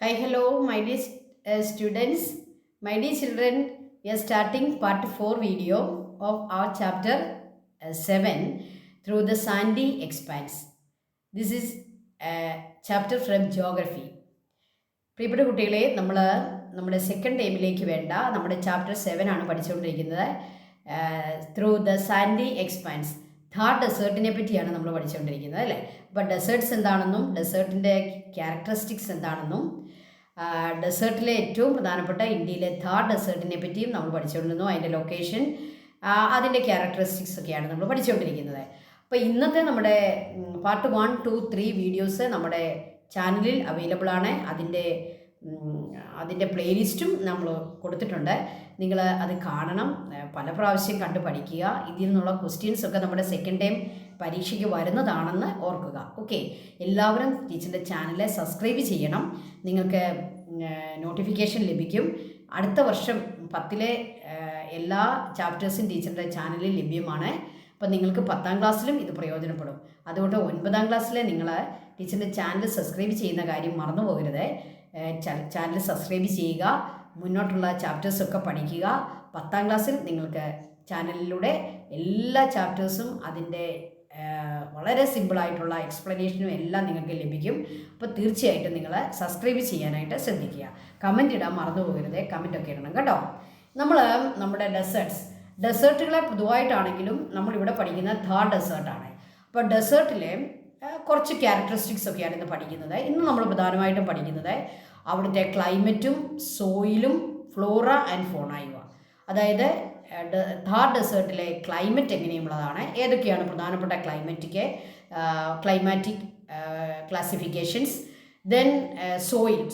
Hi, hello, my dear students, my dear children. We are starting part 4 video of our chapter 7 through the sandy expanse. This is a chapter from geography. പ്രിയപ്പെട്ട കുട്ടികളെ, നമ്മുടെ second ടൈമിലേക്ക് വേണ്ട നമ്മുടെ chapter 7 ആണ് പഠിച്ചുകൊണ്ടിരിക്കുന്നത്. Through the sandy expanse, Thar ഡെസേർട്ടിനെ പറ്റിയാണ് നമ്മൾ പഠിച്ചുകൊണ്ടിരിക്കുന്നത്, അല്ലേ? അപ്പോൾ ഡെസേർട്ട്സ് എന്താണെന്നും ഡെസേർട്ടിൻ്റെ ക്യാരക്ടറിസ്റ്റിക്സ് എന്താണെന്നും ഡെസേർട്ടിലെ ഏറ്റവും പ്രധാനപ്പെട്ട ഇന്ത്യയിലെ ഥാർ ഡെസേർട്ടിനെ പറ്റിയും നമ്മൾ പഠിച്ചുകൊണ്ടിരുന്നു. അതിൻ്റെ ലൊക്കേഷൻ, അതിൻ്റെ ക്യാരക്ടറിസ്റ്റിക്സ് ഒക്കെയാണ് നമ്മൾ പഠിച്ചുകൊണ്ടിരിക്കുന്നത്. അപ്പോൾ ഇന്നത്തെ നമ്മുടെ പാർട്ട് 1, 2, 3 വീഡിയോസ് നമ്മുടെ ചാനലിൽ അവൈലബിൾ ആണ്. അതിൻ്റെ പ്ലേലിസ്റ്റും നമ്മൾ കൊടുത്തിട്ടുണ്ട്. നിങ്ങൾ അത് കാണണം, പല പ്രാവശ്യം കണ്ട് പഠിക്കുക. ഇതിൽ നിന്നുള്ള ക്വസ്റ്റ്യൻസ് ഒക്കെ നമ്മുടെ സെക്കൻഡ് ടൈം പരീക്ഷയ്ക്ക് വരുന്നതാണെന്ന് ഓർക്കുക. ഓക്കെ, എല്ലാവരും ടീച്ചറിൻ്റെ ചാനൽ സബ്സ്ക്രൈബ് ചെയ്യണം. നിങ്ങൾക്ക് നോട്ടിഫിക്കേഷൻ ലഭിക്കും. അടുത്ത വർഷം 10ലെ എല്ലാ ചാപ്റ്റേഴ്സും ടീച്ചറിൻ്റെ ചാനലിൽ ലഭ്യമാണ്. അപ്പം നിങ്ങൾക്ക് 10ാം ക്ലാസ്സിലും ഇത് പ്രയോജനപ്പെടും. അതുകൊണ്ട് 9ാം ക്ലാസ്സിലെ നിങ്ങൾ ടീച്ചറിൻ്റെ ചാനൽ സബ്സ്ക്രൈബ് ചെയ്യുന്ന കാര്യം മറന്നു പോകരുത്. ചാനൽ സബ്സ്ക്രൈബ് ചെയ്യുക, മുന്നോട്ടുള്ള ചാപ്റ്റേഴ്സൊക്കെ പഠിക്കുക. 10ാം ക്ലാസ്സിൽ നിങ്ങൾക്ക് ചാനലിലൂടെ എല്ലാ ചാപ്റ്റേഴ്സും അതിൻ്റെ വളരെ സിമ്പിളായിട്ടുള്ള എക്സ്പ്ലനേഷനും എല്ലാം നിങ്ങൾക്ക് ലഭിക്കും. അപ്പോൾ തീർച്ചയായിട്ടും നിങ്ങൾ സബ്സ്ക്രൈബ് ചെയ്യാനായിട്ട് ശ്രദ്ധിക്കുക. കമൻറ്റ് ഇടാൻ മറന്നു പോകരുത്, കമൻറ്റൊക്കെ ഇടണം കേട്ടോ. നമ്മുടെ ഡെസേർട്ടുകളെ പൊതുവായിട്ടാണെങ്കിലും നമ്മളിവിടെ പഠിക്കുന്ന ഥാർ ഡെസേർട്ടാണ്. അപ്പോൾ ഡെസേർട്ടിലെ കുറച്ച് ക്യാരക്ടറിസ്റ്റിക്സ് ഒക്കെയാണ് ഇന്ന് പഠിക്കുന്നത്. ഇന്ന് നമ്മൾ പ്രധാനമായിട്ടും പഠിക്കുന്നത് അവിടുത്തെ ക്ലൈമറ്റും സോയിലും ഫ്ലോറ ആൻഡ് ഫോണയുവ. അതായത് ഥാർ ഡെസേർട്ടിലെ ക്ലൈമറ്റ് എങ്ങനെയുള്ളതാണ്, ഏതൊക്കെയാണ് പ്രധാനപ്പെട്ട climatic classifications, then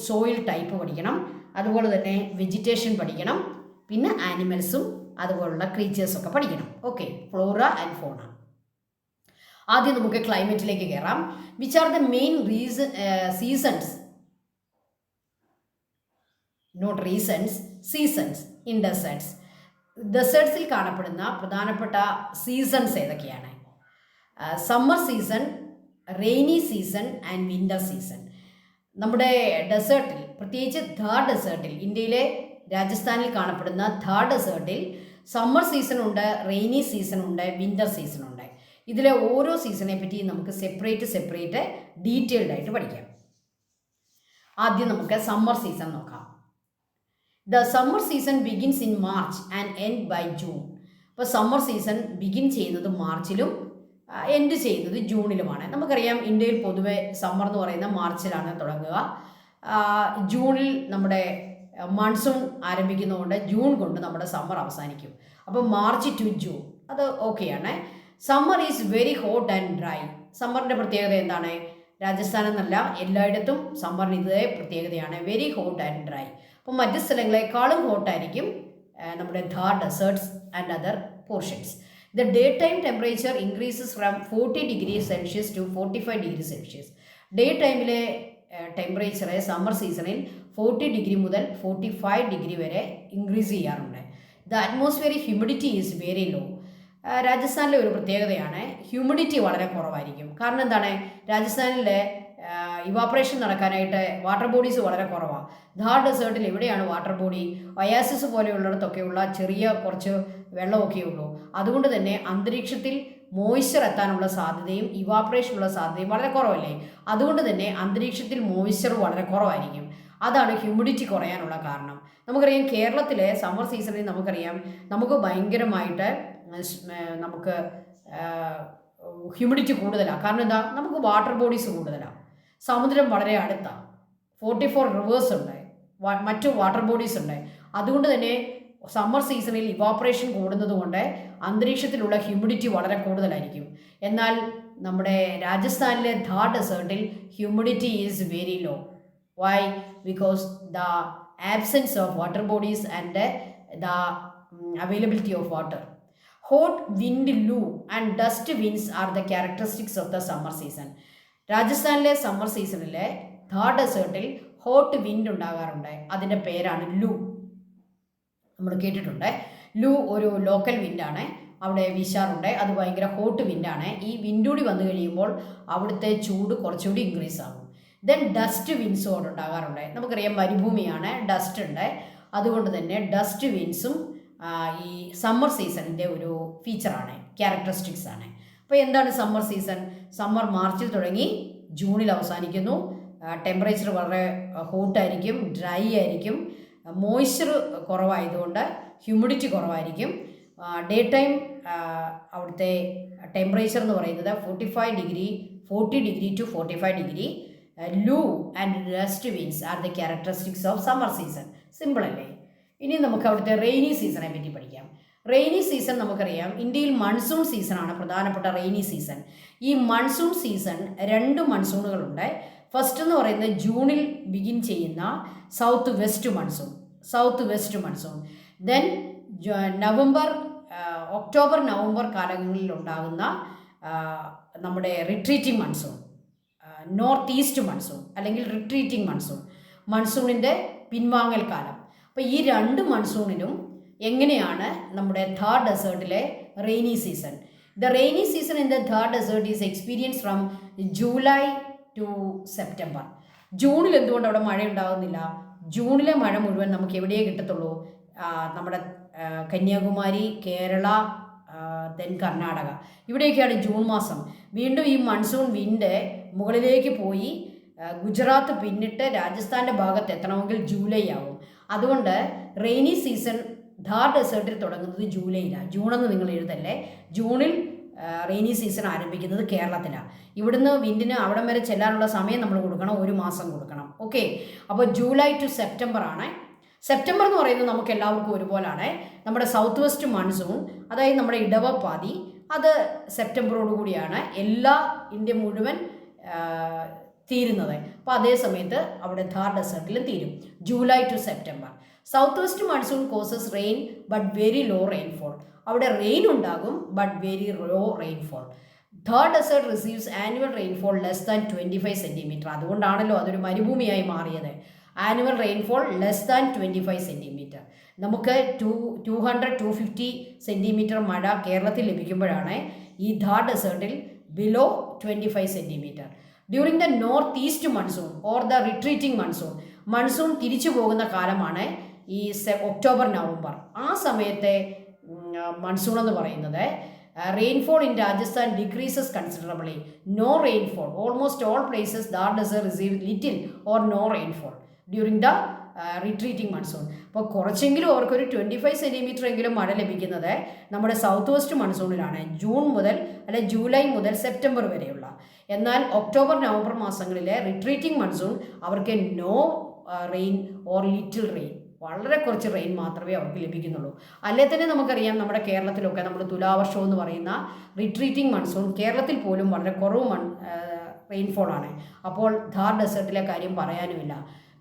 soil type പഠിക്കണം, അതുപോലെ തന്നെ വെജിറ്റേഷൻ പഠിക്കണം, പിന്നെ ആനിമൽസും അതുപോലുള്ള ക്രീച്ചേഴ്സൊക്കെ പഠിക്കണം. ഓക്കെ, ഫ്ലോറ ആൻഡ് ഫോണ. ആദ്യം നമുക്ക് ക്ലൈമറ്റിലേക്ക് കയറാം. Which are the main seasons in deserts. ഡെസേർട്സിൽ കാണപ്പെടുന്ന പ്രധാനപ്പെട്ട സീസൺസ് ഏതൊക്കെയാണ്? Summer season, rainy season and winter season. നമ്മുടെ ഡെസേർട്ടിൽ, പ്രത്യേകിച്ച് ഥാർ ഡെസേർട്ടിൽ, ഇന്ത്യയിലെ രാജസ്ഥാനിൽ കാണപ്പെടുന്ന ഥാർ ഡെസേർട്ടിൽ സമ്മർ സീസൺ ഉണ്ട്, റെയിനി സീസൺ ഉണ്ട്, വിൻ്റർ സീസൺ ഉണ്ട്. ഇതിലെ ഓരോ സീസണെ പറ്റി നമുക്ക് സെപ്പറേറ്റ് ഡീറ്റെയിൽഡ് ആയിട്ട് പഠിക്കാം. ആദ്യം നമുക്ക് സമ്മർ സീസൺ നോക്കാം. The summer season begins in March and end by June. അപ്പോൾ സമ്മർ സീസൺ ബിഗിൻ ചെയ്യുന്നത് മാർച്ചിലും എൻഡ് ചെയ്യുന്നത് ജൂണിലുമാണ്. നമുക്കറിയാം ഇന്ത്യയിൽ പൊതുവെ സമ്മർ എന്ന് പറയുന്ന മാർച്ചിലാണ് തുടങ്ങുക. ജൂണിൽ നമ്മുടെ മൺസൂൺ ആരംഭിക്കുന്നതുകൊണ്ട് ജൂൺ കൊണ്ട് നമ്മുടെ സമ്മർ അവസാനിക്കും. അപ്പോൾ മാർച്ച് ടു ജൂൺ അത് ഓക്കെയാണ്. Summer is very hot and dry. സമ്മറിൻ്റെ പ്രത്യേകത എന്താണ്? രാജസ്ഥാൻ എന്നല്ല, എല്ലായിടത്തും സമ്മറിന് ഇതേ പ്രത്യേകതയാണ്, വെരി ഹോട്ട് ആൻഡ് ഡ്രൈ. അപ്പോൾ മറ്റ് സ്ഥലങ്ങളെക്കാളും ഹോട്ടായിരിക്കും നമ്മുടെ Thar deserts and other portions. The day time temperature increases from 40 degree Celsius to 45 degree Celsius. Day ടൈമിലെ ടെമ്പറേച്ചർ സമ്മർ സീസണിൽ 40 ഡിഗ്രി മുതൽ 45 ഡിഗ്രി വരെ ഇൻക്രീസ് ചെയ്യാറുണ്ട്. The atmospheric humidity is very low. രാജസ്ഥാനിലെ ഒരു പ്രത്യേകതയാണ്, ഹ്യൂമിഡിറ്റി വളരെ കുറവായിരിക്കും. കാരണം എന്താണ്? രാജസ്ഥാനിലെ ഇവാപ്പറേഷൻ നടക്കാനായിട്ട് വാട്ടർ ബോഡീസ് വളരെ കുറവാണ്. ഥാർ ഡെസേർട്ടിൽ എവിടെയാണ് വാട്ടർ ബോഡി? ഒയാസിസ് പോലെയുള്ളിടത്തൊക്കെയുള്ള ചെറിയ കുറച്ച് വെള്ളമൊക്കെ ഉള്ളൂ. അതുകൊണ്ട് തന്നെ അന്തരീക്ഷത്തിൽ മോയ്സ്ചർ എത്താനുള്ള സാധ്യതയും ഇവാപ്പറേഷനുള്ള സാധ്യതയും വളരെ കുറവല്ലേ. അതുകൊണ്ട് തന്നെ അന്തരീക്ഷത്തിൽ മോയ്സ്ചർ വളരെ കുറവായിരിക്കും. അതാണ് ഹ്യൂമിഡിറ്റി കുറയാനുള്ള കാരണം. നമുക്കറിയാം കേരളത്തിലെ സമ്മർ സീസണിൽ നമുക്ക് ഭയങ്കരമായിട്ട് നമുക്ക് ഹ്യൂമിഡിറ്റി കൂടുതലാണ്. കാരണം എന്താ? നമുക്ക് വാട്ടർ ബോഡീസ് കൂടുതലാണ്, സമുദ്രം വളരെ അടുത്താണ്, 44 റിവേഴ്സ് ഉണ്ട്, മറ്റു വാട്ടർ ബോഡീസ് ഉണ്ട്. അതുകൊണ്ട് തന്നെ സമ്മർ സീസണിൽ ഇവാപ്പറേഷൻ കൂടുന്നത് കൊണ്ട് അന്തരീക്ഷത്തിലുള്ള ഹ്യൂമിഡിറ്റി വളരെ കൂടുതലായിരിക്കും. എന്നാൽ നമ്മുടെ രാജസ്ഥാനിലെ ഥാർ ഡെസേർട്ടിൽ humidity is very low. Why? Because the absence of water bodies and the availability of water. Hot wind, loo and dust winds are the characteristics of the summer season. രാജസ്ഥാനിലെ സമ്മർ സീസണിലെ ഥാർ ഡെസേർട്ടിൽ ഹോട്ട് വിൻഡ് ഉണ്ടാകാറുണ്ട്. അതിൻ്റെ പേരാണ് ലൂ. നമ്മൾ കേട്ടിട്ടുണ്ട്. ലൂ ഒരു local വിൻഡാണ്, അവിടെ വീശാറുണ്ട്. അത് ഭയങ്കര ഹോട്ട് വിൻഡാണ്. ഈ വിൻഡ് കൂടി വന്നു കഴിയുമ്പോൾ അവിടുത്തെ ചൂട് കുറച്ചുകൂടി ഇൻക്രീസ് ആകും. ദെൻ ഡസ്റ്റ് വിൻസും ഉണ്ടാകാറുണ്ട്. നമുക്കറിയാം മരുഭൂമിയാണ്, ഡസ്റ്റ് ഉണ്ട്. അതുകൊണ്ട് തന്നെ ഡസ്റ്റ് വിൻസും ഈ സമ്മർ സീസണിൻ്റെ ഒരു ഫീച്ചറാണ്, ക്യാരക്ടറിസ്റ്റിക്സ് ആണ്. അപ്പോൾ എന്താണ് സമ്മർ സീസൺ? സമ്മർ മാർച്ചിൽ തുടങ്ങി ജൂണിൽ അവസാനിക്കുന്നു. ടെമ്പറേച്ചർ വളരെ ഹോട്ടായിരിക്കും, ഡ്രൈ ആയിരിക്കും, മോയ്സ്ചർ കുറവായതുകൊണ്ട് ഹ്യൂമിഡിറ്റി കുറവായിരിക്കും. ഡേ ടൈം അവിടുത്തെ ടെമ്പറേച്ചർ എന്ന് പറയുന്നത് 40 degree to 45 degree. Loo and dust winds are the characteristics of summer season. Simple അല്ലേ? ഇനി നമുക്ക് അവിടുത്തെ റെയിനി സീസണെ പറ്റി പഠിക്കാം. റെയിനി സീസൺ നമുക്കറിയാം, ഇന്ത്യയിൽ മൺസൂൺ സീസണാണ് പ്രധാനപ്പെട്ട റെയിനി സീസൺ. ഈ മൺസൂൺ സീസൺ 2 മൺസൂണുകളുണ്ട്. ഫസ്റ്റ് എന്ന് പറയുന്നത് ജൂണിൽ ബിഗിൻ ചെയ്യുന്ന south west monsoon. Then October November കാലങ്ങളിൽ ഉണ്ടാകുന്ന നമ്മുടെ retreating monsoon, north east monsoon അല്ലെങ്കിൽ റിട്രീറ്റിംഗ് മൺസൂണിൻ്റെ പിൻവാങ്ങൽ കാലം. അപ്പോൾ ഈ 2 മൺസൂണിലും എങ്ങനെയാണ് നമ്മുടെ ഥാർ ഡെസേർട്ടിലെ rainy season? The rainy season in the Thar desert is experience from July to September. ജൂണിൽ എന്തുകൊണ്ട് അവിടെ മഴ ഉണ്ടാകുന്നില്ല? ജൂണിലെ മഴ മുഴുവൻ നമുക്ക് എവിടെയേ കിട്ടത്തുള്ളൂ? നമ്മുടെ കന്യാകുമാരി, കേരള, ദെൻ കർണാടക, ഇവിടെയൊക്കെയാണ് ജൂൺ മാസം. വീണ്ടും ഈ മൺസൂൺ വിൻഡ് മുകളിലേക്ക് പോയി ഗുജറാത്ത് പിന്നിട്ട് രാജസ്ഥാൻ്റെ ഭാഗത്ത് എത്തണമെങ്കിൽ ജൂലൈ ആവും. അതുകൊണ്ട് റെയിനി സീസൺ ഥാർ ഡെസേർട്ടിൽ തുടങ്ങുന്നത് ജൂലൈയിലാണ്. ജൂണെന്ന് നിങ്ങൾ എഴുതല്ലേ. ജൂണിൽ റെയിനി സീസൺ ആരംഭിക്കുന്നത് കേരളത്തിലാണ്. ഇവിടുന്ന് വിൻഡിന് അവിടം വരെ ചെല്ലാനുള്ള സമയം നമ്മൾ കൊടുക്കണം, 1 മാസം കൊടുക്കണം. ഓക്കെ, അപ്പോൾ ജൂലൈ ടു സെപ്റ്റംബർ ആണ്. സെപ്റ്റംബർ എന്ന് പറയുന്നത് നമുക്ക് എല്ലാവർക്കും ഒരുപോലാണ്. നമ്മുടെ സൗത്ത് വെസ്റ്റ് മൺസൂൺ, അതായത് നമ്മുടെ ഇടവപ്പാതി, അത് സെപ്റ്റംബറോട് കൂടിയാണ് എല്ലാ ഇന്ത്യ മുഴുവൻ തീരുന്നത്. അപ്പോൾ അതേ സമയത്ത് അവിടെ ഥാർ ഡെസേർട്ടിലും തീരും, July to September. South west monsoon causes rain but very low rainfall. അവിടെ റെയിൻ ഉണ്ടാകും, but very low rainfall. Thar desert receives annual rainfall less than 25 centimetre. അതുകൊണ്ടാണല്ലോ അതൊരു മരുഭൂമിയായി മാറിയത്. Annual rainfall less than 25 centimetre. നമുക്ക് 200-250 സെൻറ്റിമീറ്റർ മഴ കേരളത്തിൽ ലഭിക്കുമ്പോഴാണ് ഈ ഥാർ ഡെസേർട്ടിൽ below 25 centimetre. During the north east monsoon or the retreating monsoon തിരിച്ചു പോകുന്ന കാലമാണ് ഈ ഒക്ടോബർ നവംബർ. ആ സമയത്തെ മൺസൂൺ എന്ന് പറയുന്നത് rainfall in Rajasthan decreases considerably. No rainfall. Almost all places Thar desert receive little or no rainfall during the retreating monsoon. അപ്പോൾ കുറച്ചെങ്കിലും അവർക്കൊരു 25 സെൻറ്റിമീറ്റർ എങ്കിലും മഴ ലഭിക്കുന്നത് നമ്മുടെ സൗത്ത് വെസ്റ്റ് മൺസൂണിലാണ്, ജൂൺ മുതൽ അല്ലെ ജൂലൈ മുതൽ സെപ്റ്റംബർ വരെയുള്ള. എന്നാൽ ഒക്ടോബർ നവംബർ മാസങ്ങളിലെ റിട്രീറ്റിംഗ് മൺസൂൺ അവർക്ക് no rain or little rain, വളരെ കുറച്ച് റെയിൻ മാത്രമേ അവർക്ക് ലഭിക്കുന്നുള്ളൂ. അല്ലേ തന്നെ നമുക്കറിയാം നമ്മുടെ കേരളത്തിലൊക്കെ നമ്മൾ തുലാവർഷം എന്ന് പറയുന്ന റിട്രീറ്റിംഗ് മൺസൂൺ കേരളത്തിൽ പോലും വളരെ കുറവ് റെയിൻഫോളാണ്. അപ്പോൾ ഥാർ ഡെസേർട്ടിലെ കാര്യം പറയാനുമില്ല.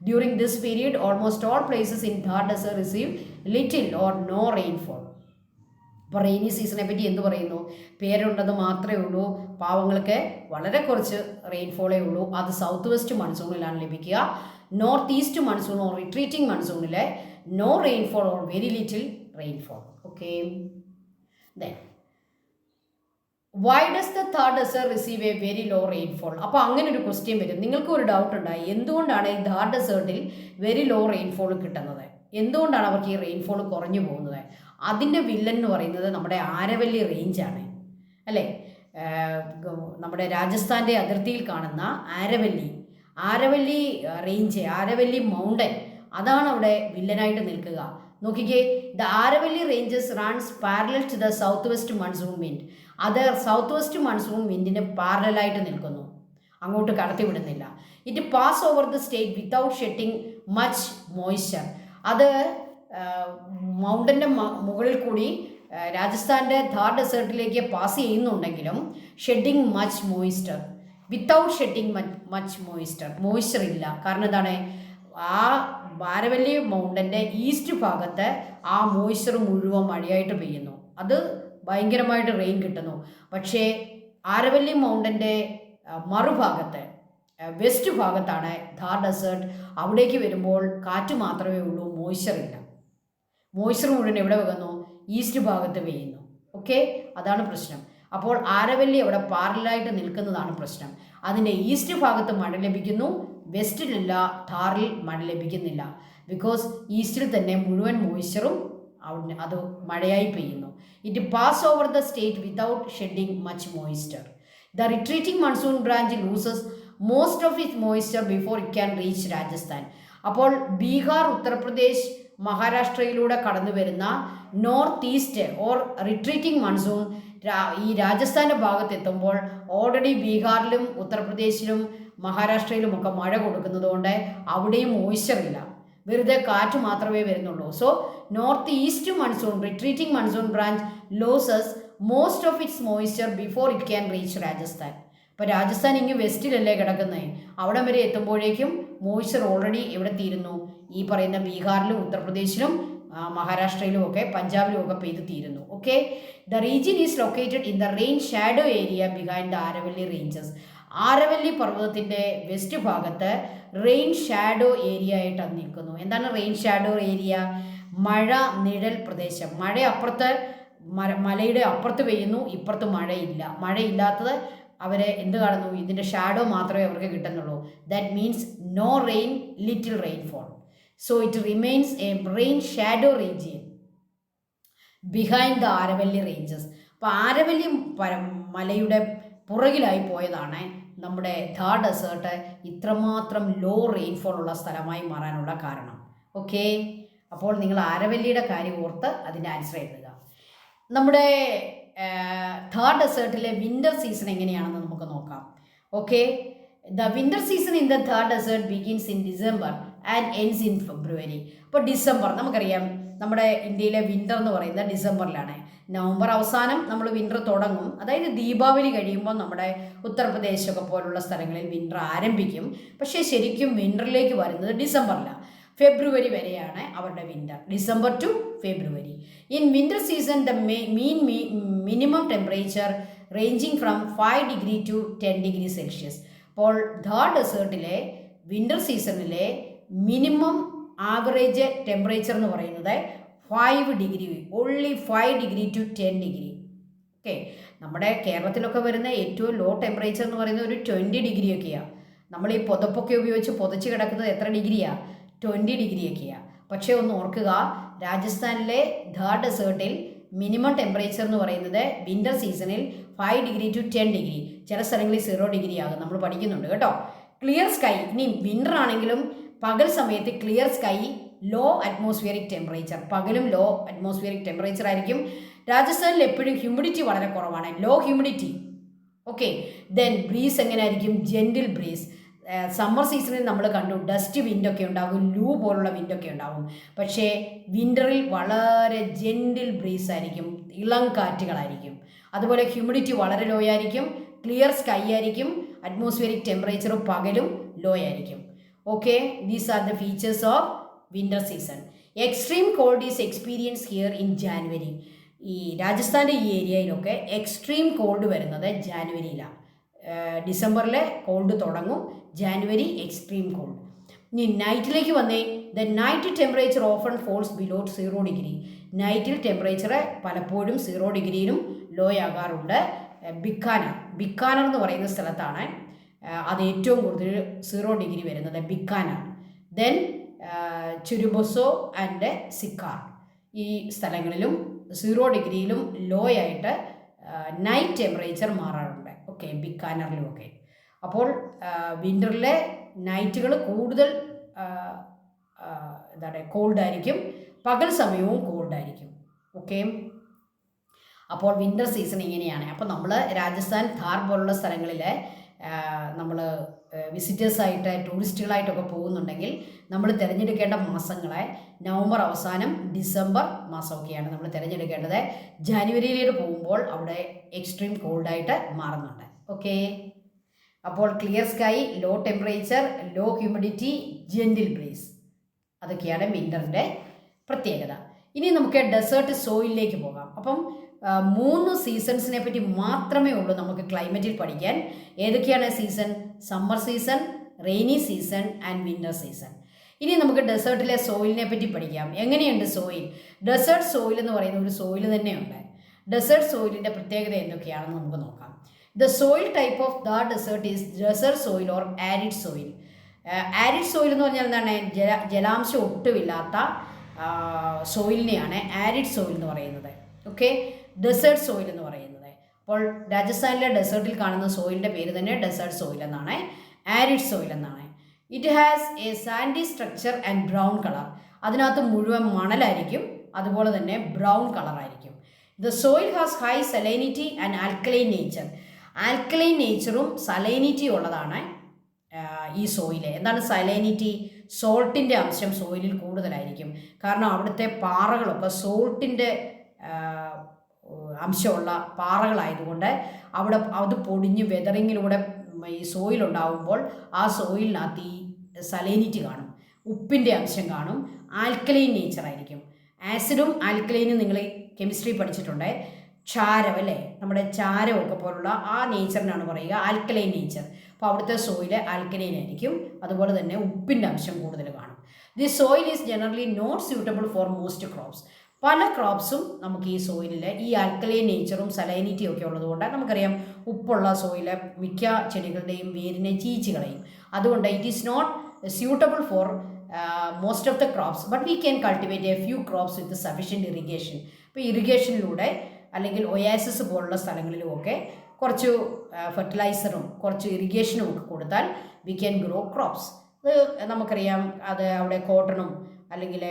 During this period almost all places in Thar desert receive little or no rainfall. അപ്പോൾ റെയിനി സീസണെ പറ്റി എന്ത് പറയുന്നു? പേരുണ്ടെന്ന് മാത്രമേ ഉള്ളൂ. പാവങ്ങൾക്ക് വളരെ കുറച്ച് റെയിൻഫോളേ ഉള്ളൂ. അത് സൗത്ത് വെസ്റ്റ് മൺസൂണിലാണ് ലഭിക്കുക. North east monsoon or retreating മൺസൂണിലെ no rainfall or very little rainfall. Okay, then why does the Thar desert receive a very low rainfall? അപ്പോൾ അങ്ങനെ ഒരു ക്വസ്റ്റ്യൻ വരും. നിങ്ങൾക്ക് ഒരു ഡൗട്ട് ഉണ്ടായി, എന്തുകൊണ്ടാണ് ഈ ഥാർ ഡെസേർട്ടിൽ വെരി ലോ റെയിൻഫോൾ കിട്ടുന്നത്? എന്തുകൊണ്ടാണ് അവർക്ക് ഈ റെയിൻഫോൾ കുറഞ്ഞു പോകുന്നത്? അതിൻ്റെ വില്ലൻ എന്ന് പറയുന്നത് നമ്മുടെ ആരവല്ലി റേഞ്ചാണ്, അല്ലേ? നമ്മുടെ രാജസ്ഥാൻ്റെ അതിർത്തിയിൽ കാണുന്ന ആരവല്ലി റേഞ്ച്, ആരവല്ലി മൗണ്ടൻ, അതാണ് അവിടെ വില്ലനായിട്ട് നിൽക്കുക. നോക്കിക്കേ, the Aravalli ranges runs parallel to the south west monsoon wind. അത് സൗത്ത് വെസ്റ്റ് മൺസൂൺ വിൻഡിന് പാരലായിട്ട് നിൽക്കുന്നു, അങ്ങോട്ട് കടത്തിവിടുന്നില്ല. It pass over the state without shedding much moisture. അത് മൗണ്ടൻ്റെ മുകളിൽ കൂടി രാജസ്ഥാൻ്റെ ഥാർ ഡെസേർട്ടിലേക്ക് പാസ് ചെയ്യുന്നുണ്ടെങ്കിലും shedding much moisture, without shedding much moisture ഇല്ല. കാരണം എന്താണ്? ആ ആരവല്ലി മൗണ്ടൻ്റെ ഈസ്റ്റ് ഭാഗത്ത് ആ മോയ്സ്ചർ മുഴുവൻ മഴയായിട്ട് പെയ്യുന്നു, അത് ഭയങ്കരമായിട്ട് റെയിൻ കിട്ടുന്നു. പക്ഷേ ആരവല്ലി മൗണ്ടൻ്റെ മറുഭാഗത്ത് വെസ്റ്റ് ഭാഗത്താണ് ഥാർ ഡെസേർട്ട്. അവിടേക്ക് വരുമ്പോൾ കാറ്റ് മാത്രമേ ഉള്ളൂ, മോയ്സ്ചർ ഇല്ല. മോയ്സ്ചർ മുഴുവൻ എവിടെ വെക്കുന്നു? ഈസ്റ്റ് ഭാഗത്ത് പെയ്യുന്നു. ഓക്കെ, അതാണ് പ്രശ്നം. അപ്പോൾ ആരവല്ലി അവിടെ പാരലായിട്ട് നിൽക്കുന്നതാണ് പ്രശ്നം. അതിൻ്റെ ഈസ്റ്റ് ഭാഗത്ത് മഴ ലഭിക്കുന്നു, വെസ്റ്റിലില്ല, ഥാറിൽ മഴ ലഭിക്കുന്നില്ല. ബിക്കോസ് ഈസ്റ്റിൽ തന്നെ മുഴുവൻ മോയ്സ്ചറും അത് മഴയായി പെയ്യുന്നു. It pass over the state without shedding much moisture. The retreating monsoon branch loses most of it moisture before it can reach Rajasthan. അപ്പോൾ ബീഹാർ, ഉത്തർപ്രദേശ്, മഹാരാഷ്ട്രയിലൂടെ കടന്നു വരുന്ന north east or retreating monsoon ഈ രാജസ്ഥാൻ്റെ ഭാഗത്തെത്തുമ്പോൾ ഓൾറെഡി ബീഹാറിലും ഉത്തർപ്രദേശിലും മഹാരാഷ്ട്രയിലുമൊക്കെ മഴ കൊടുക്കുന്നതുകൊണ്ട് അവിടെയും മോയ്സ്ചർ ഇല്ല, വെറുതെ കാറ്റ് മാത്രമേ വരുന്നുള്ളൂ. So north east monsoon, retreating monsoon branch losses most of its moisture before it can reach Rajasthan. അപ്പോൾ രാജസ്ഥാൻ ഇങ്ങ് വെസ്റ്റിലല്ലേ കിടക്കുന്നത്, അവിടം വരെ എത്തുമ്പോഴേക്കും മോയ്സ്ചർ ഓൾറെഡി എവിടെ തീരുന്നു, ഈ പറയുന്ന ബീഹാറിലും ഉത്തർപ്രദേശിലും മഹാരാഷ്ട്രയിലും ഒക്കെ പഞ്ചാബിലും ഒക്കെ പെയ്ത് തീരുന്നു. Okay, the region is located in the rain shadow area behind the Aravalli ranges. Aravalli പർവ്വതത്തിൻ്റെ വെസ്റ്റ് ഭാഗത്ത് റെയിൻ ഷാഡോ ഏരിയ ആയിട്ട് നിൽക്കുന്നു. എന്താണ് റെയിൻ ഷാഡോ ഏരിയ? മഴ നിഴൽ പ്രദേശം. മഴ അപ്പുറത്ത്, മലയുടെ അപ്പുറത്ത് പെയ്യുന്നു, ഇപ്പുറത്ത് മഴയില്ല. മഴയില്ലാത്തത് അവരെ എന്ത് കാണുന്നു? ഇതിൻ്റെ ഷാഡോ മാത്രമേ അവർക്ക് കിട്ടുന്നുള്ളൂ. That means no rain, little rainfall. So it remains a rain shadow region behind the Aravalli ranges. അപ്പോൾ ആരവല്ലി മലയുടെ പുറകിലായി പോയതാണ് നമ്മുടെ ഥാർ ഡെസേർട്ട് ഇത്രമാത്രം ലോ റെയിൻഫോൾ ഉള്ള സ്ഥലമായി മാറാനുള്ള കാരണം. ഓക്കെ, അപ്പോൾ നിങ്ങൾ ആരവല്ലിയുടെ കാര്യം ഓർത്ത് അതിൻ്റെ ആൻസർ എഴുതുക. നമ്മുടെ ഥാർ ഡെസേർട്ടിലെ വിൻ്റർ സീസൺ എങ്ങനെയാണെന്ന് നമുക്ക് നോക്കാം. Okay, the winter season in the Thar desert begins in December and ends in February. അപ്പോൾ ഡിസംബർ നമുക്കറിയാം, നമ്മുടെ ഇന്ത്യയിലെ വിൻ്റർ എന്ന് പറയുന്നത് ഡിസംബറിലാണ്. നവംബർ അവസാനം നമ്മൾ വിൻ്റർ തുടങ്ങും. അതായത് ദീപാവലി കഴിയുമ്പോൾ നമ്മുടെ ഉത്തർപ്രദേശൊക്കെ പോലുള്ള സ്ഥലങ്ങളിൽ വിൻ്റർ ആരംഭിക്കും. പക്ഷേ ശരിക്കും വിൻ്ററിലേക്ക് വരുന്നത് ഡിസംബറിലാണ്. ഫെബ്രുവരി വരെയാണ് അവരുടെ winter, December to February. In winter season the minimum temperature ranging from 5 degree to 10 degree celsius. അപ്പോൾ ഥാർ ഡെസേർട്ടിലെ വിൻ്റർ സീസണിലെ മിനിമം ആവറേജ് ടെമ്പറേച്ചർ എന്ന് പറയുന്നത് 5 degree, only 5 degree to 10 degree. Okay, നമ്മുടെ കേരളത്തിലൊക്കെ വരുന്ന ഏറ്റവും ലോ ടെമ്പറേച്ചർ എന്ന് പറയുന്നത് ഒരു 20 ഡിഗ്രിയൊക്കെയാണ്. നമ്മൾ ഈ പുതപ്പൊക്കെ ഉപയോഗിച്ച് പുതച്ച് കിടക്കുന്നത് എത്ര ഡിഗ്രിയാണ്? 20 ഡിഗ്രിയൊക്കെയാണ്. പക്ഷേ ഒന്ന് ഓർക്കുക, രാജസ്ഥാനിലെ ഥാർ ഡെസേർട്ടിൽ മിനിമം ടെമ്പറേച്ചർ എന്ന് പറയുന്നത് വിൻ്റർ സീസണിൽ 5 ഡിഗ്രി ടു 10 ഡിഗ്രി, ചില സ്ഥലങ്ങളിൽ 0 ഡിഗ്രി ആകും. നമ്മൾ പഠിക്കുന്നുണ്ട് കേട്ടോ. ക്ലിയർ സ്കൈ, ഇനി വിൻ്റർ ആണെങ്കിലും പകൽ സമയത്ത് clear sky, low atmospheric temperature, പകലും ലോ അറ്റ്മോസ്ഫിയറിക് ടെമ്പറേച്ചർ ആയിരിക്കും. രാജസ്ഥാനിൽ എപ്പോഴും ഹ്യൂമിഡിറ്റി വളരെ കുറവാണ്, low humidity. Okay, then breeze എങ്ങനെയായിരിക്കും? Gentle breeze. സമ്മർ സീസണിൽ നമ്മൾ കണ്ടു ഡസ്റ്റ് വിൻഡൊക്കെ ഉണ്ടാകും, ലൂ പോലുള്ള വിൻഡൊക്കെ ഉണ്ടാകും. പക്ഷേ വിൻ്ററിൽ വളരെ ജെൻറ്റിൽ ബ്രീസ് ആയിരിക്കും, ഇളം കാറ്റുകളായിരിക്കും. അതുപോലെ ഹ്യൂമിഡിറ്റി വളരെ ലോ ആയിരിക്കും, ക്ലിയർ സ്കൈ ആയിരിക്കും, അറ്റ്മോസ്ഫിയറിക് ടെമ്പറേച്ചർ പകലും ലോ ആയിരിക്കും. Okay, these are the features of winter season. Extreme called is experience here in January. ഈ രാജസ്ഥാൻ്റെ ഈ ഏരിയയിലൊക്കെ എക്സ്ട്രീം കോൾഡ് വരുന്നത് ജാനുവരിയിലാണ്. ഡിസംബറിലെ കോൾഡ് തുടങ്ങും, ജാനുവരി എക്സ്ട്രീം കോൾഡ്. ഇനി നൈറ്റിലേക്ക് വന്നേ. The night temperature often falls below 0 degree. നൈറ്റിൽ ടെമ്പറേച്ചർ പലപ്പോഴും 0 ഡിഗ്രിയിലും ലോ ആകാറുണ്ട്. ബിക്കാനർ എന്ന് പറയുന്ന സ്ഥലത്താണ് അത് ഏറ്റവും കൂടുതൽ 0 ഡിഗ്രി വരുന്നത്, ബിക്കാനർ. ദെൻ ചുരുബൊസോ ആൻഡ് സിക്കാർ, ഈ സ്ഥലങ്ങളിലും 0 ഡിഗ്രിയിലും ലോ ആയിട്ട് നൈറ്റ് ടെമ്പറേച്ചർ മാറാറുണ്ട്. ഓക്കെ, ബിക്കാനറിലും ഒക്കെ. അപ്പോൾ വിൻ്ററിലെ നൈറ്റുകൾ കൂടുതൽ എന്താണ് കോൾഡായിരിക്കും, പകൽ സമയവും കോൾഡായിരിക്കും. ഓക്കെ, അപ്പോൾ വിൻ്റർ സീസൺ ഇങ്ങനെയാണ്. അപ്പോൾ നമ്മൾ രാജസ്ഥാൻ, ഥാർ പോലുള്ള സ്ഥലങ്ങളിൽ നമ്മൾ വിസിറ്റേഴ്സായിട്ട്, ടൂറിസ്റ്റുകളായിട്ടൊക്കെ പോകുന്നുണ്ടെങ്കിൽ നമ്മൾ തിരഞ്ഞെടുക്കേണ്ട മാസങ്ങളെ നവംബർ അവസാനം, ഡിസംബർ മാസമൊക്കെയാണ് നമ്മൾ തിരഞ്ഞെടുക്കേണ്ടത്. ജാനുവരിയിലേക്ക് പോകുമ്പോൾ അവിടെ എക്സ്ട്രീം കോൾഡായിട്ട് മാറുന്നുണ്ട്. ഓക്കെ, അപ്പോൾ clear sky, low temperature, low humidity, gentle breeze, അതൊക്കെയാണ് വിൻ്ററിൻ്റെ പ്രത്യേകത. ഇനി നമുക്ക് ഡെസേർട്ട് സോയിലിലേക്ക് പോകാം. അപ്പം 3 സീസൺസിനെ പറ്റി മാത്രമേ ഉള്ളൂ നമുക്ക് ക്ലൈമറ്റിൽ പഠിക്കാൻ. ഏതൊക്കെയാണ് season? Summer season, rainy season and winter season. ഇനി നമുക്ക് ഡെസേർട്ടിലെ സോയിലിനെ പറ്റി പഠിക്കാം. എങ്ങനെയുണ്ട് സോയിൽ? ഡെസേർട്ട് സോയിൽ എന്ന് പറയുന്ന ഒരു സോയിൽ തന്നെയുണ്ട്. ഡെസേർട്ട് സോയിലിൻ്റെ പ്രത്യേകത എന്തൊക്കെയാണെന്ന് നമുക്ക് നോക്കാം. The soil type of the desert is desert soil or arid soil. Arid soil എന്ന് പറഞ്ഞാൽ എന്താണ്? ജലാംശം ഒട്ടുമില്ലാത്ത സോയിലിനെയാണ് ആരിഡ് സോയിൽ എന്ന് പറയുന്നത്. ഓക്കെ, ഡെസേർട്ട് സോയിൽ എന്ന് പറയുന്നത്. അപ്പോൾ രാജസ്ഥാനിലെ ഡെസേർട്ടിൽ കാണുന്ന സോയിലിൻ്റെ പേര് തന്നെ ഡെസേർട്ട് സോയിൽ എന്നാണ്, ആരിഡ് സോയിൽ എന്നാണ്. It has a sandy structure and brown colour. അതിനകത്ത് മുഴുവൻ മണലായിരിക്കും, അതുപോലെ തന്നെ ബ്രൗൺ കളറായിരിക്കും. The soil has high salinity and alkaline nature. Alkaline നേച്ചറും സലൈനിറ്റിയും ഉള്ളതാണ് ഈ സോയിൽ. എന്താണ് സലൈനിറ്റി? സോൾട്ടിൻ്റെ അംശം സോയിലിൽ കൂടുതലായിരിക്കും. കാരണം അവിടുത്തെ പാറകളൊക്കെ സോൾട്ടിൻ്റെ അംശമുള്ള പാറകളായതുകൊണ്ട് അവിടെ അത് പൊടിഞ്ഞ് വെതറിങ്ങിലൂടെ ഈ സോയിലുണ്ടാകുമ്പോൾ ആ സോയിലിനകത്ത് ഈ സലൈനിറ്റി കാണും, ഉപ്പിൻ്റെ അംശം കാണും, ആൽക്കലൈൻ നേച്ചറായിരിക്കും. ആസിഡും ആൽക്കലൈനും നിങ്ങൾ കെമിസ്ട്രി പഠിച്ചിട്ടുണ്ട്. ക്ഷാരം അല്ലേ, നമ്മുടെ ചാരമൊക്കെ പോലുള്ള ആ നേച്ചറിനാണ് പറയുക ആൽക്കലൈൻ നേച്ചർ. അപ്പോൾ അവിടുത്തെ സോയിൽ ആൽക്കലൈൻ ആയിരിക്കും, അതുപോലെ തന്നെ ഉപ്പിൻ്റെ അംശം കൂടുതൽ കാണും. The soil is generally not suitable for most crops. പല ക്രോപ്സും നമുക്ക് ഈ സോയിലിൽ ഈ ആൽക്കലൈൻ നേച്ചറും സലൈനിറ്റിയും ഒക്കെ ഉള്ളതുകൊണ്ട് നമുക്കറിയാം ഉപ്പുള്ള സോയിൽ മിക്ക ചെടികളുടെയും വേരിനെ ചീച്ച് കളയും. അതുകൊണ്ട് it is not suitable for most of the crops, but we can cultivate a few crops with sufficient irrigation. ഇപ്പോൾ ഇറിഗേഷനിലൂടെ അല്ലെങ്കിൽ ഒയാസിസ് പോലുള്ള സ്ഥലങ്ങളിലുമൊക്കെ കുറച്ച് ഫെർട്ടിലൈസറും കുറച്ച് ഇറിഗേഷനും ഒക്കെ കൊടുത്താൽ വി ക്യാൻ ഗ്രോ ക്രോപ്സ്. അത് നമുക്കറിയാം, അത് അവിടെ കോട്ടണും അല്ലെങ്കിൽ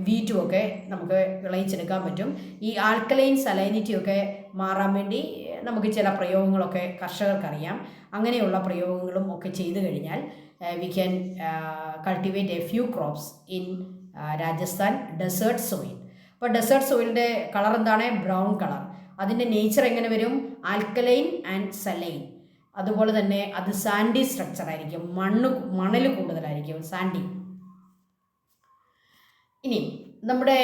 വീറ്റും ഒക്കെ നമുക്ക് വിളയിച്ചെടുക്കാൻ പറ്റും. ഈ ആൽക്കലൈൻ സലൈനിറ്റിയൊക്കെ മാറാൻ വേണ്ടി നമുക്ക് ചില പ്രയോഗങ്ങളൊക്കെ കർഷകർക്കറിയാം. അങ്ങനെയുള്ള പ്രയോഗങ്ങളും ഒക്കെ ചെയ്തു കഴിഞ്ഞാൽ we can cultivate a few crops in Rajasthan desert soil. അപ്പോൾ ഡെസേർട്ട് സോയിലിൻ്റെ കളർ എന്താണ്? Brown colour. അതിൻ്റെ നേച്ചർ എങ്ങനെ വരും? Alkaline and saline. അതുപോലെ തന്നെ അത് സാൻഡി സ്ട്രക്ചർ ആയിരിക്കും, മണൽ കൂടുതലായിരിക്കും, സാൻഡി. ഇനി നമ്മുടെ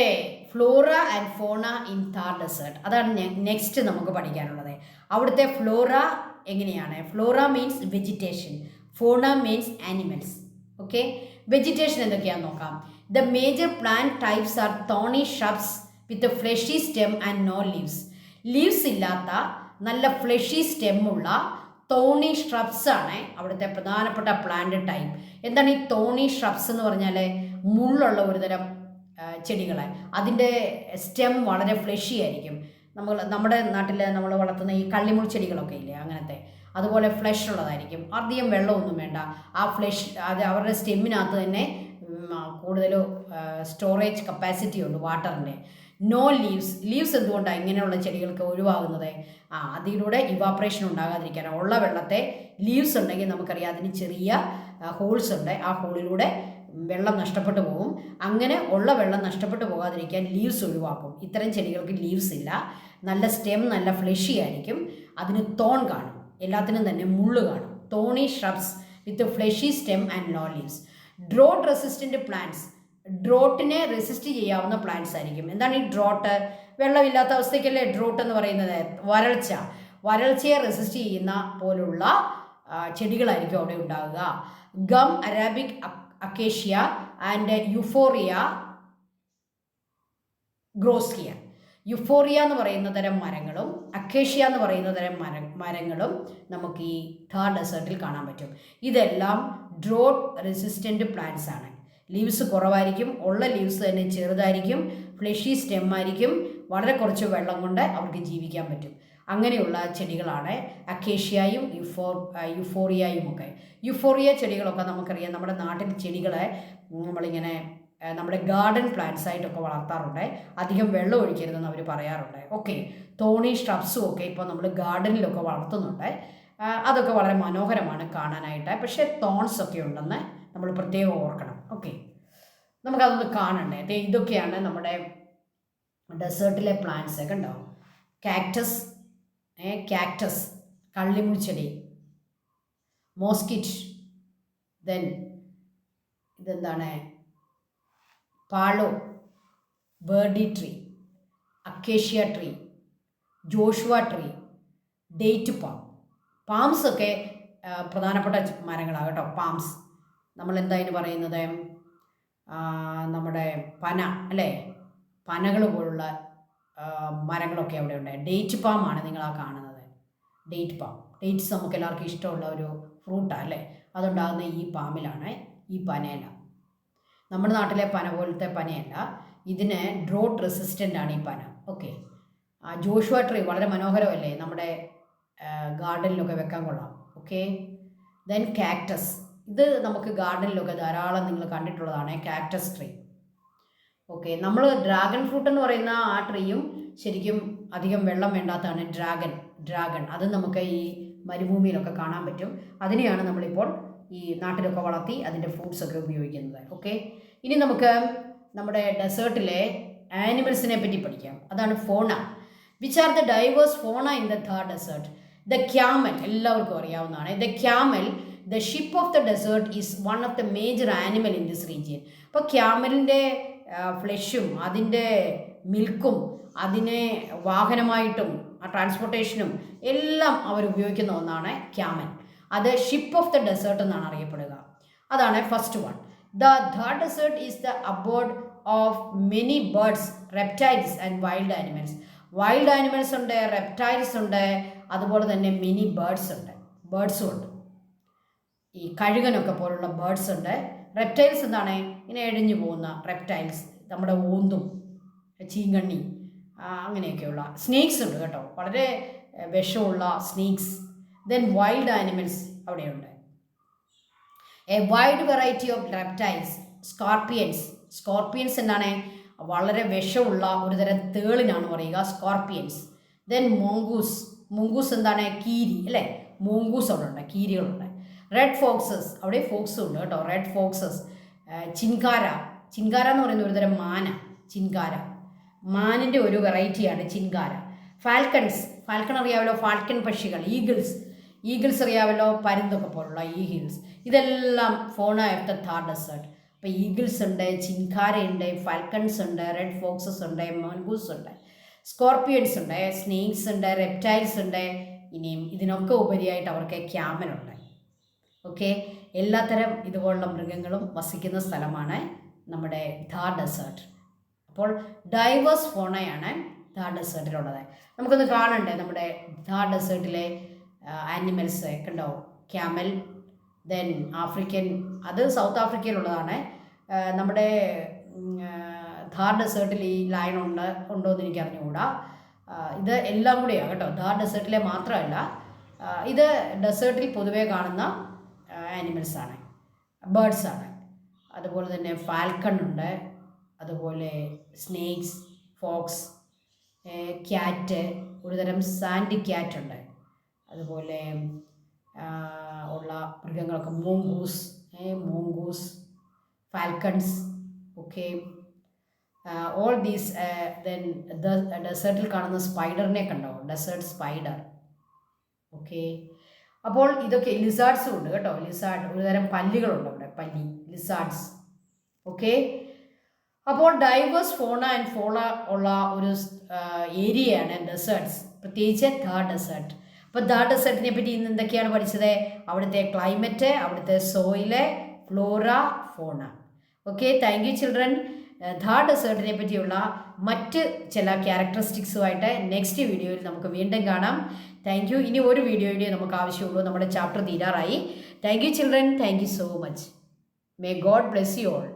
flora and fauna in Thar desert, അതാണ് നെക്സ്റ്റ് നമുക്ക് പഠിക്കാനുള്ളത്. അവിടുത്തെ ഫ്ലോറ എങ്ങനെയാണ്? Flora means vegetation, fauna means animals. Okay, vegetation എന്തൊക്കെയാണെന്ന് നോക്കാം. The major plant types are thorny shrubs with fleshy stem and no leaves. Leaves ഇല്ലാത്ത നല്ല ഫ്ലഷി സ്റ്റെമ്മുള്ള തോണി ഷ്രബ്സ് ആണ് അവിടുത്തെ പ്രധാനപ്പെട്ട പ്ലാന്റ് ടൈപ്പ്. എന്താണ് ഈ തോണി ഷ്രബ്സ് എന്ന് പറഞ്ഞാൽ? മുള്ളുള്ള ഒരുതരം ചെടികളെ, അതിൻ്റെ സ്റ്റെം വളരെ ഫ്ലഷി ആയിരിക്കും. നമ്മുടെ നാട്ടിൽ നമ്മൾ വളർത്തുന്ന ഈ കള്ളിമുൾ ചെടികളൊക്കെ ഇല്ലേ, അങ്ങനത്തെ അതുപോലെ ഫ്ലഷ് ഉള്ളതായിരിക്കും. അധികം വെള്ളമൊന്നും വേണ്ട. ആ ഫ്ലഷ് അത് അവരുടെ സ്റ്റെമ്മിനകത്ത് തന്നെ കൂടുതൽ സ്റ്റോറേജ് കപ്പാസിറ്റി ഉണ്ട് വാട്ടറിൻ്റെ. No leaves. ലീവ്സ് എന്തുകൊണ്ടാണ് ഇങ്ങനെയുള്ള ചെടികൾക്ക് ഒഴിവാകുന്നത്? അതിലൂടെ ഇവാപ്രേഷൻ ഉണ്ടാകാതിരിക്കാനാണ്. ഉള്ള വെള്ളത്തെ ലീവ്സ് ഉണ്ടെങ്കിൽ നമുക്കറിയാം അതിന് ചെറിയ ഹോൾസ് ഉണ്ട്, ആ ഹോളിലൂടെ വെള്ളം നഷ്ടപ്പെട്ടു പോകും. അങ്ങനെ ഉള്ള വെള്ളം നഷ്ടപ്പെട്ടു പോകാതിരിക്കാൻ ലീവ്സ് ഒഴിവാക്കും. ഇത്തരം ചെടികൾക്ക് ലീവ്സ് ഇല്ല, നല്ല സ്റ്റെം നല്ല ഫ്ലഷി ആയിരിക്കും, അതിന് തോൺ കാണും, എല്ലാത്തിനും തന്നെ മുള്ള് കാണും. Thorny shrubs with fleshy stem and no leaves. Drought resistant plants. ഡ്രോട്ടിനെ റെസിസ്റ്റ് ചെയ്യാവുന്ന പ്ലാന്റ്സ് ആയിരിക്കും. എന്താണ് ഈ ഡ്രോട്ട്? വെള്ളമില്ലാത്ത അവസ്ഥയ്ക്കല്ലേ ഡ്രോട്ട് എന്ന് പറയുന്നത്? വരൾച്ചയെ റെസിസ്റ്റ് ചെയ്യുന്ന പോലുള്ള ചെടികളായിരിക്കും അവിടെ ഉണ്ടാവുക. Gum, Arabic acacia and euphorbia ഗ്രോസ്കിയ. യുഫോറിയ എന്ന് പറയുന്ന തരം മരങ്ങളും അക്കേഷ്യ എന്ന് പറയുന്ന തരം മരങ്ങളും നമുക്ക് ഈ ഥാർ ഡെസേർട്ടിൽ കാണാൻ പറ്റും. ഇതെല്ലാം ഡ്രോട്ട് റെസിസ്റ്റൻറ്റ് പ്ലാന്റ്സ് ആണ്. ലീവ്സ് കുറവായിരിക്കും, ഉള്ള ലീവ്സ് തന്നെ ചെറുതായിരിക്കും, ഫ്ലഷി സ്റ്റെം ആയിരിക്കും, വളരെ കുറച്ച് വെള്ളം കൊണ്ട് അവർക്ക് ജീവിക്കാൻ പറ്റും. അങ്ങനെയുള്ള ചെടികളാണ് അക്കേഷ്യയും യുഫോറിയയും ഒക്കെ. യുഫോറിയ ചെടികളൊക്കെ നമുക്കറിയാം, നമ്മുടെ നാട്ടിൽ ചെടികളെ നമ്മളിങ്ങനെ നമ്മുടെ ഗാർഡൻ പ്ലാന്റ്സ് ആയിട്ടൊക്കെ വളർത്താറുണ്ട്. അധികം വെള്ളം ഒഴിക്കരുതെന്ന് അവർ പറയാറുണ്ട്. ഓക്കെ, തോണി ഷ്രബ്സും ഒക്കെ ഇപ്പോൾ നമ്മൾ ഗാർഡനിലൊക്കെ വളർത്തുന്നുണ്ട്. അതൊക്കെ വളരെ മനോഹരമാണ് കാണാനായിട്ട്. പക്ഷേ തോൺസ് ഒക്കെ ഉണ്ടെന്ന് നമ്മൾ പ്രത്യേകം ഓർക്കണം. ഓക്കെ, നമുക്കതൊന്ന് കാണണ്ടേ. ഇതൊക്കെയാണ് നമ്മുടെ ഡെസേർട്ടിലെ പ്ലാന്റ്സ്. കണ്ടോ? കാക്ടസ്, കള്ളിമുൾ ചെടി, മോസ്കിറ്റ്, ദെൻ ഇതെന്താണ്, palo, verde tree, acacia tree, Joshua tree, date palm. Palms ഒക്കെ പ്രധാനപ്പെട്ട മരങ്ങളാണ് കേട്ടോ. പാംസ് നമ്മൾ എന്തായാലും പറയുന്നത് നമ്മുടെ പന അല്ലേ, പനകൾ പോലുള്ള മരങ്ങളൊക്കെ അവിടെ ഉണ്ട്. ഡേറ്റ് പാം ആണ് നിങ്ങളാ കാണുന്നത്. ഡേറ്റ് പാം, ഡേറ്റ്സ് നമുക്ക് എല്ലാവർക്കും ഇഷ്ടമുള്ള ഒരു ഫ്രൂട്ടാണ് അല്ലേ. അതുണ്ടാകുന്ന ഈ പാമിലാണ് ഈ പനയല്ല. നമ്മുടെ നാട്ടിലെ പന പോലത്തെ പനയല്ല, ഇതിന് ഡ്രോട്ട് റെസിസ്റ്റൻ്റ് ആണ് ഈ പന. ഓക്കെ, ജോഷുവ ട്രീ വളരെ മനോഹരമല്ലേ, നമ്മുടെ ഗാർഡനിലൊക്കെ വെക്കാൻ കൊള്ളാം. ഓക്കെ, ദെൻ കാക്ടസ്, ഇത് നമുക്ക് ഗാർഡനിലൊക്കെ ധാരാളം നിങ്ങൾ കണ്ടിട്ടുള്ളതാണ്, കാക്ടസ് ട്രീ. ഓക്കെ, നമ്മൾ ഡ്രാഗൺ ഫ്രൂട്ട് എന്ന് പറയുന്ന ആ ട്രീയും ശരിക്കും അധികം വെള്ളം വേണ്ടാത്തതാണ്. ഡ്രാഗൺ അത് നമുക്ക് ഈ മരുഭൂമിയിലൊക്കെ കാണാൻ പറ്റും. അതിനെയാണ് നമ്മളിപ്പോൾ ഈ നാട്ടിലൊക്കെ വളർത്തി അതിൻ്റെ ഫ്രൂട്ട്സൊക്കെ ഉപയോഗിക്കുന്നത്. ഓക്കെ, ഇനി നമുക്ക് നമ്മുടെ ഡെസേർട്ടിലെ ആനിമൽസിനെ പറ്റി പഠിക്കാം. അതാണ് fauna. Which are the diverse fauna in the Thar desert? The camel, എല്ലാവർക്കും അറിയാവുന്നതാണ്. The camel, the ship of the desert is one of the major animal in this region. അപ്പോൾ ക്യാമലിൻ്റെ ഫ്ലഷും അതിൻ്റെ മിൽക്കും അതിനെ വാഹനമായിട്ടും ട്രാൻസ്പോർട്ടേഷനും എല്ലാം അവർ ഉപയോഗിക്കുന്ന ഒന്നാണ് ക്യാമൽ. അത് ഷിപ്പ് ഓഫ് ദ ഡെസേർട്ട് എന്നാണ് അറിയപ്പെടുക. അതാണ് first one. The Thar desert is the abode of many birds, reptiles and wild animals. Wild animals ഉണ്ട്, റെപ്റ്റൈൽസ് ഉണ്ട്, അതുപോലെ തന്നെ മെനി ബേർഡ്സും ഉണ്ട്. ഈ കഴുകനൊക്കെ പോലുള്ള ബേർഡ്സ് ഉണ്ട്. റെപ്റ്റൈൽസ് എന്താണ്? ഇങ്ങനെ എഴിഞ്ഞു പോകുന്ന റെപ്റ്റൈൽസ്, നമ്മുടെ ഓന്തും ചീങ്കണ്ണി അങ്ങനെയൊക്കെയുള്ള. സ്നേക്സ് ഉണ്ട് കേട്ടോ, വളരെ വിഷമുള്ള സ്നേക്സ്. ദെൻ വൈൽഡ് ആനിമൽസ് അവിടെയുണ്ട്. A wide variety of reptiles, scorpions എന്താണ്? വളരെ വിഷമുള്ള ഒരു തരം തേളിനാണ് പറയുക സ്കോർപ്പിയൻസ്. ദെൻ മോങ്കൂസ് എന്താണ്? കീരി അല്ലേ, മോങ്കൂസ് അവിടെ ഉണ്ട്, കീരികളുണ്ട്. റെഡ് ഫോക്സസ്, അവിടെ ഫോക്സും ഉണ്ട് കേട്ടോ, റെഡ് ഫോക്സസ്. ചിൻകാര എന്ന് പറയുന്ന ഒരു തരം ചിൻകാര, മാനിൻ്റെ ഒരു വെറൈറ്റിയാണ് ചിൻകാര. ഫാൽക്കൺ അറിയാമല്ലോ, ഫാൽക്കൺ പക്ഷികൾ. ഈഗിൾസ് അറിയാമല്ലോ, പരുന്തൊക്കെ പോലുള്ള ഈഗിൾസ്. ഇതെല്ലാം ഫോണ ഓഫ് ദ ഥാർ ഡെസേർട്ട്. അപ്പോൾ ഈഗിൾസ് ഉണ്ട്, ചിൻകാരയുണ്ട്, ഫാൽക്കൺസ് ഉണ്ട്, റെഡ് ഫോക്സസ് ഉണ്ട്, മോൺഗൂസ് ഉണ്ട്, സ്കോർപ്പിയൻസ് ഉണ്ട്, സ്നേക്സ് ഉണ്ട്, റെപ്റ്റൈൽസ് ഉണ്ട്. ഇനിയും ഇതിനൊക്കെ ഉപരിയായിട്ട് അവർക്ക് ക്യാമലുണ്ട്. ഓക്കെ, എല്ലാത്തരം ഇതുപോലുള്ള മൃഗങ്ങളും വസിക്കുന്ന സ്ഥലമാണ് നമ്മുടെ ഥാർ ഡെസേർട്ട്. അപ്പോൾ ഡൈവേഴ്സ് ഫോണയാണ് ഥാർ ഡെസേർട്ടിലുള്ളത്. നമുക്കൊന്ന് കാണണ്ടേ നമ്മുടെ ഥാർ ഡെസേർട്ടിലെ ആനിമൽസ് കണ്ടോ? ക്യാമൽ, ദെൻ ആഫ്രിക്കൻ, അത് സൗത്ത് ആഫ്രിക്കയിലുള്ളതാണ്. നമ്മുടെ ഥാർ ഡെസേർട്ടിൽ ഈ ലയൺ ഉണ്ടോ എന്ന് എനിക്ക് അറിഞ്ഞുകൂടാ. ഇത് എല്ലാം കൂടിയാണ് കേട്ടോ, ഥാർ ഡെസേർട്ടിലെ മാത്രമല്ല, ഇത് ഡെസേർട്ടിൽ പൊതുവേ കാണുന്ന ആനിമൽസാണ്, ബേർഡ്സാണ്. അതുപോലെ തന്നെ ഫാൽക്കൺ ഉണ്ട്, അതുപോലെ സ്നേക്സ്, ഫോക്സ്, ക്യാറ്റ്, ഒരുതരം സാൻഡ് ക്യാറ്റ് ഉണ്ട്, അതുപോലെ ഉള്ള മൃഗങ്ങളൊക്കെ mongoose, falcons. Okay, all these. Then ഡെസേർട്ടിൽ കാണുന്ന സ്പൈഡറിനെ കണ്ടോ? Desert spider. ഓക്കെ, അപ്പോൾ ഇതൊക്കെ ലിസാർഡ്സും ഉണ്ട് കേട്ടോ. ലിസാർഡ് ഒരുതരം പല്ലികളുണ്ട് അവിടെ, ലിസാർഡ്സ്. ഓക്കെ, അപ്പോൾ ഡൈവേഴ്സ് ഫോണ ആൻഡ് ഫ്ലോറ ഉള്ള ഒരു ഏരിയയാണ് ഡെസേർട്ട്സ്, പ്രത്യേകിച്ച് ഥാർ ഡെസേർട്ട്. അപ്പോൾ ഥാർ ഡെസേർട്ടിനെ പറ്റി ഇന്ന് എന്തൊക്കെയാണ് പഠിച്ചത്? അവിടുത്തെ ക്ലൈമറ്റ്, അവിടുത്തെ soil, flora, fauna. Okay, thank you children. Thar ഡെസേർട്ടിനെ പറ്റിയുള്ള മറ്റ് ചില ക്യാരക്ടറിസ്റ്റിക്സുമായിട്ട് നെക്സ്റ്റ് വീഡിയോയിൽ നമുക്ക് വീണ്ടും കാണാം. Thank you. ഇനി ഒരു വീഡിയോയുടെ നമുക്ക് ആവശ്യമുള്ളൂ, നമ്മുടെ ചാപ്റ്റർ തീരാറായി. Thank you children, thank you so much. May God bless you all.